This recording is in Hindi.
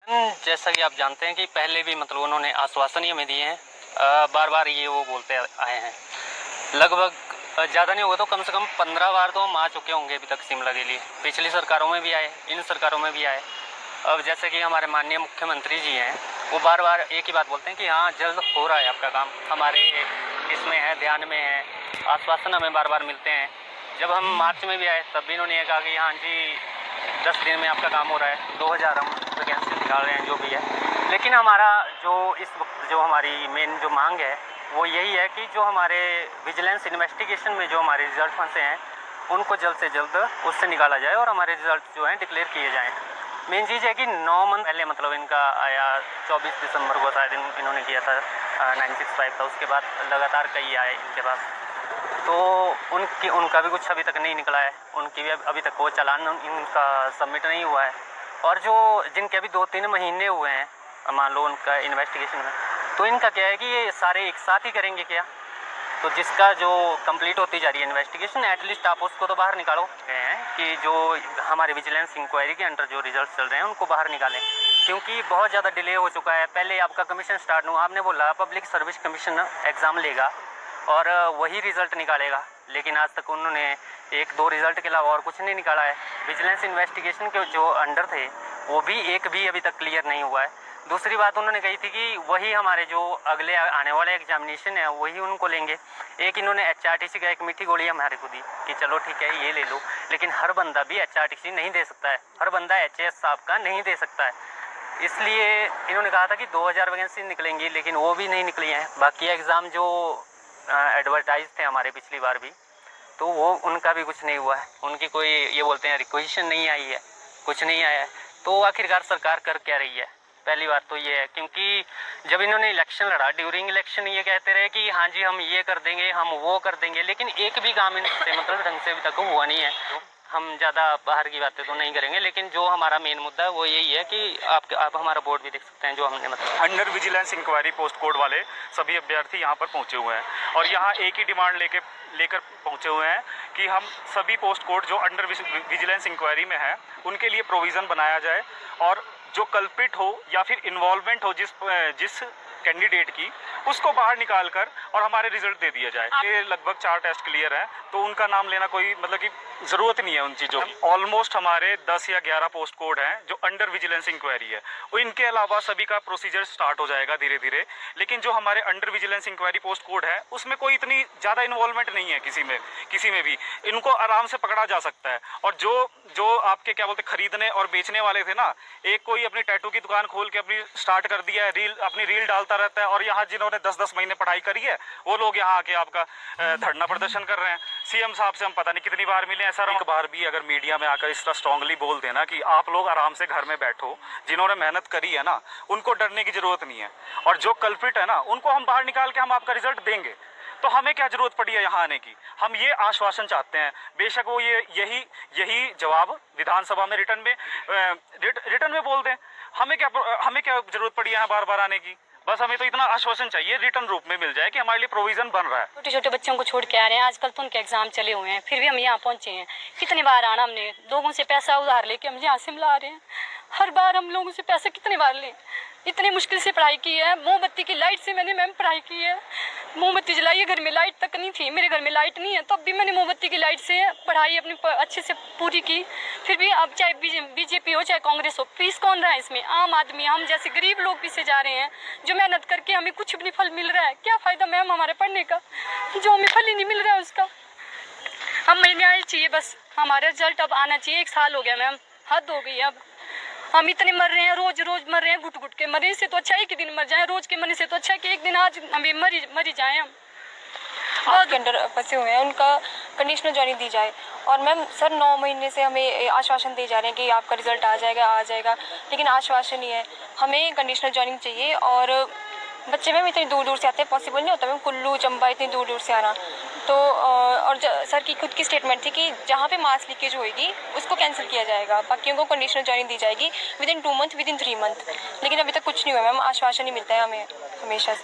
जैसा कि आप जानते हैं कि पहले भी मतलब उन्होंने आश्वासन ही हमें दिए हैं, बार बार ये वो बोलते आए हैं। लगभग ज़्यादा नहीं होगा तो कम से कम 15 बार तो हम आ चुके होंगे अभी तक शिमला के लिए। पिछली सरकारों में भी आए, इन सरकारों में भी आए। अब जैसे कि हमारे माननीय मुख्यमंत्री जी हैं, वो बार बार एक ही बात बोलते हैं कि हाँ जल्द हो रहा है आपका काम, हमारे इसमें है, ध्यान में है। आश्वासन हमें बार बार मिलते हैं। जब हम मार्च में भी आए तब भी इन्होंने ये कहा कि हाँ जी 10 दिन में आपका काम हो रहा है, 2000 हम वैकेंसी निकाल रहे हैं, जो भी है। लेकिन हमारा जो इस वक्त जो हमारी मेन जो मांग है वो यही है कि जो हमारे विजिलेंस इन्वेस्टिगेशन में जो हमारे रिजल्ट फंसे हैं उनको जल्द से जल्द उससे निकाला जाए और हमारे रिजल्ट जो हैं डिक्लेयर किए जाएँ। मेन चीज़ है कि 9 मंथ पहले मतलब इनका आया 24 दिसंबर को शायद इन्होंने किया था, 965 था। उसके बाद लगातार कई आए इनके पास, तो उनका भी कुछ अभी तक नहीं निकला है। उनकी भी अभी तक वो चालान इनका सबमिट नहीं हुआ है। और जो जिनके अभी 2-3 महीने हुए हैं मान लो उनका इन्वेस्टिगेशन में, तो इनका क्या है कि ये सारे एक साथ ही करेंगे क्या? तो जिसका जो कंप्लीट होती जा रही है इन्वेस्टिगेशन, एटलीस्ट आप उसको तो बाहर निकालो हैं कि जो हमारे विजिलेंस इंक्वायरी के अंडर जो रिजल्ट चल रहे हैं उनको बाहर निकालें, क्योंकि बहुत ज़्यादा डिले हो चुका है। पहले आपका कमीशन स्टार्ट हुआ, आपने बोला पब्लिक सर्विस कमीशन एग्ज़ाम लेगा और वही रिज़ल्ट निकालेगा, लेकिन आज तक उन्होंने 1-2 रिज़ल्ट के अलावा और कुछ नहीं निकाला है। विजिलेंस इन्वेस्टिगेशन के जो अंडर थे वो भी एक भी अभी तक क्लियर नहीं हुआ है। दूसरी बात उन्होंने कही थी कि वही हमारे जो अगले आने वाले एग्जामिनेशन है वही उनको लेंगे। एक इन्होंने HRTC का एक मीठी गोली हमारे को दी कि चलो ठीक है ये ले लो, लेकिन हर बंदा भी HRTC नहीं दे सकता है, हर बंदा HS साहब का नहीं दे सकता है। इसलिए इन्होंने कहा था कि 2000 वैकेंसी निकलेंगी, लेकिन वो भी नहीं निकली हैं। बाकी एग्ज़ाम जो एडवर्टाइज थे हमारे पिछली बार भी, तो वो उनका भी कुछ नहीं हुआ है। उनकी कोई ये बोलते हैं रिक्वेशन नहीं आई है, कुछ नहीं आया है। तो आखिरकार सरकार कर क्या रही है? पहली बात तो ये है, क्योंकि जब इन्होंने इलेक्शन लड़ा, ड्यूरिंग इलेक्शन ये कहते रहे कि हाँ जी हम ये कर देंगे, हम वो कर देंगे, लेकिन एक भी काम इनसे मतलब ढंग से अभी तक हुआ नहीं है। हम ज़्यादा बाहर की बातें तो नहीं करेंगे, लेकिन जो हमारा मेन मुद्दा है वो यही है कि आप हमारा बोर्ड भी देख सकते हैं जो हमने मतलब under vigilance inquiry post code वाले सभी अभ्यर्थी यहाँ पर पहुँचे हुए हैं और यहाँ एक ही डिमांड लेकर पहुँचे हुए हैं कि हम सभी पोस्ट कोड जो अंडर विजिलेंस इंक्वायरी में है उनके लिए प्रोविज़न बनाया जाए और जो कल्पिट हो या फिर इन्वॉल्वमेंट हो जिस कैंडिडेट की, उसको बाहर निकालकर और हमारे रिजल्ट दे दिया जाए। ये लगभग 4 टेस्ट क्लियर हैं, तो उनका नाम लेना कोई मतलब कि ज़रूरत नहीं है उन चीज़ों की। ऑलमोस्ट हमारे 10 या 11 पोस्ट कोड हैं जो अंडर विजिलेंस इंक्वायरी है। इनके अलावा सभी का प्रोसीजर स्टार्ट हो जाएगा धीरे धीरे, लेकिन जो हमारे under vigilance inquiry post code है उसमें कोई इतनी ज़्यादा इन्वॉल्वमेंट नहीं है किसी में भी। इनको आराम से पकड़ा जा सकता है। और जो आपके क्या बोलते खरीदने और बेचने वाले थे ना, एक कोई अपनी टैटू की दुकान खोल के अपनी स्टार्ट कर दिया है, अपनी रील डालता रहता है, और यहाँ जिन्होंने 10-10 महीने पढ़ाई करी है वो लोग यहाँ आके आपका धरना प्रदर्शन कर रहे हैं। CM साहब से हम पता नहीं कितनी बार मिले हैं सर, एक बार भी अगर मीडिया में आकर इस तरह स्ट्रांगली बोल देना कि आप लोग आराम से घर में बैठो, जिन्होंने मेहनत करी है ना उनको डरने की जरूरत नहीं है, और जो कल्प्रिट है ना उनको हम बाहर निकाल के हम आपका रिजल्ट देंगे, तो हमें क्या जरूरत पड़ी है यहाँ आने की? हम ये आश्वासन चाहते हैं। बेशक वो यही जवाब विधानसभा में रिटर्न में बोल दें। हमें क्या जरूरत पड़ी है बार बार आने की? बस हमें तो इतना आश्वासन चाहिए रिटर्न रूप में मिल जाए कि हमारे लिए प्रोविजन बन रहा है। छोटे छोटे बच्चों को छोड़ के आ रहे हैं, आजकल तो उनके एग्जाम चले हुए हैं, फिर भी हम यहाँ पहुँचे हैं। कितनी बार आना, हमने लोगों से पैसा उधार लेके हम यहाँ शिमला आ रहे हैं। हर बार हम लोगों से पैसे कितने बार लें? इतनी मुश्किल से पढ़ाई की है, मोमबत्ती की लाइट से मैंने मैम पढ़ाई की है। मोमबत्ती जलाई है, घर में लाइट तक नहीं थी, मेरे घर में लाइट नहीं है, तब भी मैंने मोमबत्ती की लाइट से पढ़ाई अपनी अच्छे से पूरी की। फिर भी अब चाहे बीजेपी हो चाहे कांग्रेस हो, फीस कौन रहा है इसमें? आम आदमी, हम जैसे गरीब लोग पीछे जा रहे हैं, जो मेहनत करके हमें कुछ भी नहीं फल मिल रहा है। क्या फ़ायदा मैम हमारे पढ़ने का, जो हमें फल ही नहीं मिल रहा है उसका। हमें न्याय चाहिए, बस हमारा रिजल्ट अब आना चाहिए। 1 साल हो गया मैम, हद हो गई। अब हम इतने मर रहे हैं, रोज मर रहे हैं, घुट घुट के मरे से तो अच्छा है कि दिन मर जाए, रोज के मरने से तो अच्छा है कि एक दिन आज हमें मरी जाए। हम बहुत के अंडर फंसे हुए हैं, उनका कंडीशनल जॉइनिंग दी जाए। और मैम सर 9 महीने से हमें आश्वासन दिए जा रहे हैं कि आपका रिजल्ट आ जाएगा, लेकिन आश्वासन ही है। हमें कंडीशनल जॉइनिंग चाहिए। और बच्चे मैम इतनी दूर से आते हैं, पॉसिबल नहीं होता मैम, कुल्लू चंबा इतनी दूर से आना। तो और सर की खुद की स्टेटमेंट थी कि जहाँ पे मार्क्स लीकेज होएगी उसको कैंसिल किया जाएगा, बाकियों को कंडीशनल जॉइनिंग दी जाएगी विदिन 2 मंथ, विदिन 3 मंथ। लेकिन अभी तक कुछ नहीं हुआ मैम, आश्वासन ही मिलता है हमें हमेशा से।